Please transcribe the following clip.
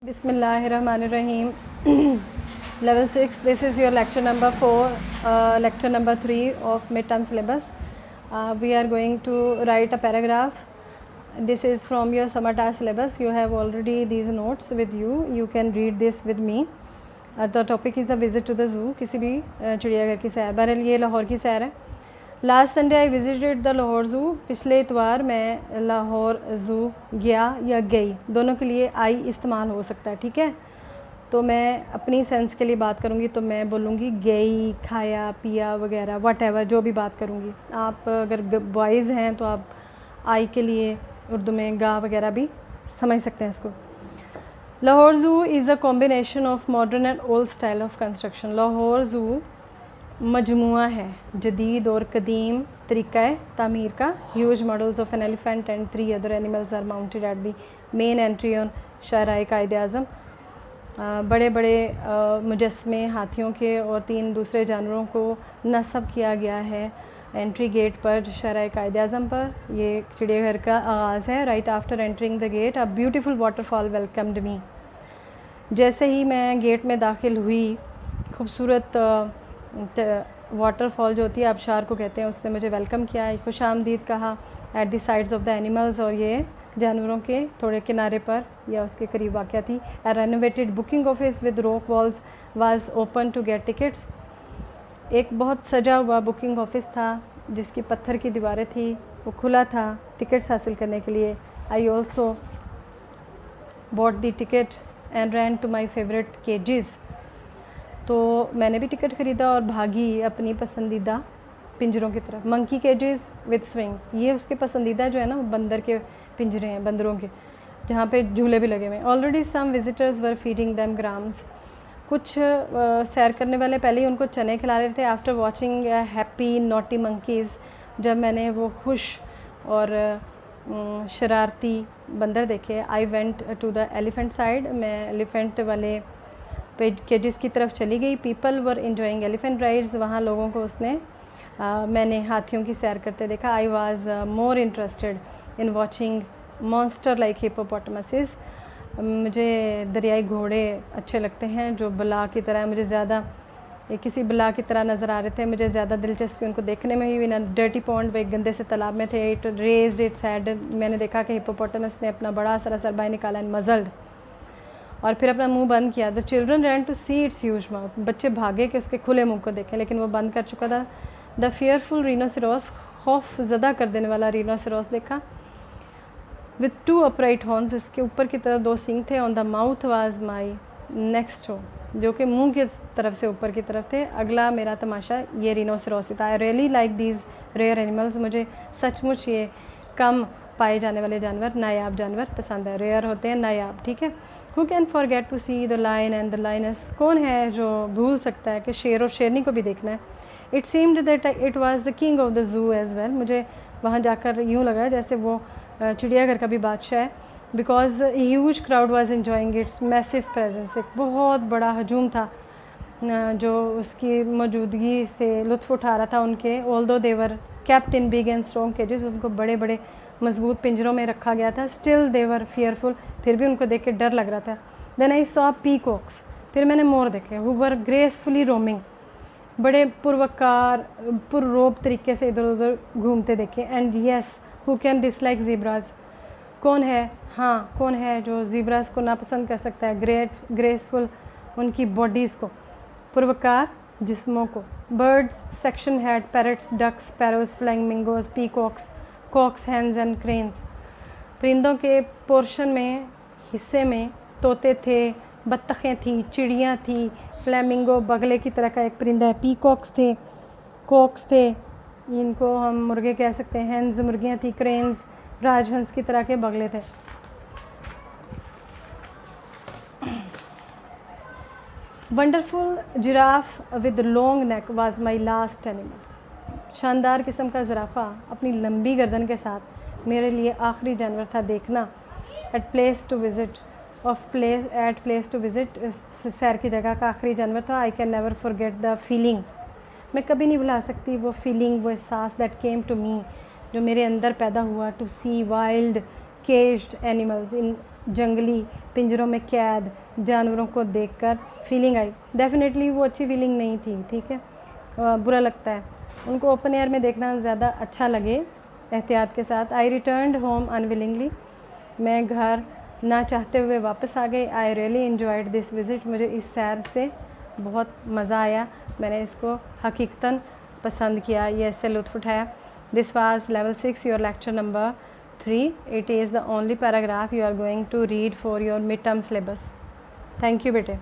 Bismillahirrahmanirrahim. Level 6, this is your lecture number 4, lecture number 3 of midterm syllabus. We are going to write a paragraph. This is from your summer syllabus. You have already these notes with you. You can read this with me. The topic is a visit to the zoo. किसी भी चिड़ियाघर की सैर. बहरहाल ये लाहौर की सैर है. Last Sunday I visited the Lahore zoo. पिछले इतवार मैं लाहौर ज़ू गया या गई, दोनों के लिए आई इस्तेमाल हो सकता है. ठीक है, तो मैं अपनी सेंस के लिए बात करूँगी तो मैं बोलूँगी गई, खाया, पिया वगैरह, वट एवर, जो भी बात करूँगी. आप अगर बॉयज़ हैं तो आप आई के लिए उर्दू में गा वगैरह भी समझ सकते हैं इसको. Lahore zoo is a combination of modern and old style of construction. Lahore zoo मजमुआ है जदीद और कदीम तरीक़ा तामीर का. Huge models of an elephant and 3 other animals are mounted at the main entry on शाहराह कायद आज़म. बड़े बड़े मुजस्मे हाथियों के और 3 दूसरे जानवरों को नस्ब किया गया है एंट्री गेट पर शाहराह कायद आज़म पर. ये चिड़ियाघर का आगाज़ है. Right after entering the gate a beautiful waterfall welcomed me. जैसे ही मैं गेट में दाखिल हुई, खूबसूरत वाटरफॉल जो होती है आबशार को कहते हैं, उसने मुझे वेलकम किया, खुश आमदीद कहा. At the sides of the animals, और ये जानवरों के थोड़े किनारे पर या उसके करीब वाक़या थी. A renovated booking office with rock walls was open to get tickets. एक बहुत सजा हुआ बुकिंग ऑफिस था जिसकी पत्थर की दीवारें थी, वो खुला था टिकट्स हासिल करने के लिए. I also bought the ticket and ran to my favourite cages. तो मैंने भी टिकट ख़रीदा और भागी अपनी पसंदीदा पिंजरों की तरफ. मंकी केजेस विद स्विंग्स, ये उसके पसंदीदा जो है ना, बंदर के पिंजरे हैं, बंदरों के, जहाँ पे झूले भी लगे हुए हैं. ऑलरेडी सम विजिटर्स वर फीडिंग दैम ग्राम्स. कुछ सैर करने वाले पहले ही उनको चने खिला रहे थे. After watching happy naughty monkeys, जब मैंने वो खुश और शरारती बंदर देखे. I went to the elephant side, मैं एलिफेंट वाले केजेस की तरफ चली गई. People were enjoying elephant rides, वहाँ लोगों को मैंने हाथियों की सैर करते देखा. I was more interested in watching monster like hippopotamuses. मुझे दरियाई घोड़े अच्छे लगते हैं जो बला की तरह, मुझे ज़्यादा किसी बला की तरह नज़र आ रहे थे. मुझे ज़्यादा दिलचस्पी उनको देखने में हुई. इन डर्टी पॉन्ड, वो एक गंदे से तालाब में थे. It raised its head. मैंने देखा कि हिप्पोपोटामस ने अपना बड़ा सारा सर बाहर निकाला एंड मज़ल्ड, और फिर अपना मुंह बंद किया. The children ran to see its huge mouth. बच्चे भागे कि उसके खुले मुंह को देखें, लेकिन वो बंद कर चुका था. द फियरफुल रीनोसिरोस, खौफ ज़दा कर देने वाला रीनोसिरोस देखा. विथ 2 अपराइट हॉर्न्स, इसके ऊपर की तरफ 2 सींग थे. On the mouth was my next हो, जो कि मुंह की तरफ से ऊपर की तरफ थे. अगला मेरा तमाशा ये रीनोसिरोस था. I really like these rare animals. मुझे सचमुच ये कम पाए जाने वाले जानवर, नायाब जानवर पसंद है. रेयर होते हैं, नायाब. ठीक है. Who can forget to see the lion and the lioness? कौन है जो भूल सकता है कि शेर और शेरनी को भी देखना है. It seemed that it was the king of the zoo as well. मुझे वहाँ जाकर यूँ लगा जैसे वो चिड़ियाघर का भी बादशाह है. Because a huge crowd was enjoying its massive presence. एक बहुत बड़ा हजूम था जो उसकी मौजूदगी से लुत्फ़ उठा रहा था उनके. Although they were kept in big and strong cages, उनको बड़े बड़े मजबूत पिंजरों में रखा गया था. स्टिल दे वर फियरफुल, फिर भी उनको देख के डर लग रहा था. देन आई सॉ पीकॉक्स, फिर मैंने मोर देखे. हु वर ग्रेसफुली रोमिंग, बड़े पुरवकार पुररोब तरीके से इधर उधर घूमते देखे. And yes, who can dislike zebras, कौन है, हाँ कौन है जो ज़ीब्रास को नापसंद कर सकता है. ग्रेसफुल उनकी बॉडीज़ को, पुरवकार जिस्मों को. Birds section had parrots, ducks, sparrows, flamingos, peacocks, cocks, hens and cranes. परिंदों के पोर्शन में, हिस्से में तोते थे, बत्तखें थी, चिड़ियाँ थी, फ्लैमिंगो बगले की तरह का एक परिंदा है, पीकॉक्स थे, कॉक्स थे, इनको हम मुर्गे कह सकते हैं, हैंस मुर्गियाँ थी, क्रेन्स राजहंस की तरह के बगले थे. Wonderful giraffe with long neck was my last animal. शानदार किस्म का ज़राफ़ा अपनी लंबी गर्दन के साथ मेरे लिए आखिरी जानवर था देखना. एट प्लेस टू विज़िट, सैर की जगह का आखिरी जानवर था. I can never forget the feeling, मैं कभी नहीं भुला सकती वो फीलिंग, वो एहसास दैट केम टू मी, जो मेरे अंदर पैदा हुआ. To see wild caged animals in जंगली, पिंजरों में कैद जानवरों को देखकर फीलिंग आई। डेफिनेटली वो अच्छी फीलिंग नहीं थी, ठीक है, बुरा लगता है। उनको ओपन एयर में देखना ज़्यादा अच्छा लगे एहतियात के साथ। आई रिटर्नड होम अनविलिंगली, मैं घर ना चाहते हुए वापस आ गई। I really enjoyed this visit, मुझे इस सैर से बहुत मज़ा आया, मैंने इसको हकीकतन पसंद किया, ये इससे लुत्फ़ उठाया। This was level 6 your lecture number 3। It is the only paragraph you are going to read for your mid term syllabus. Thank you बेटे।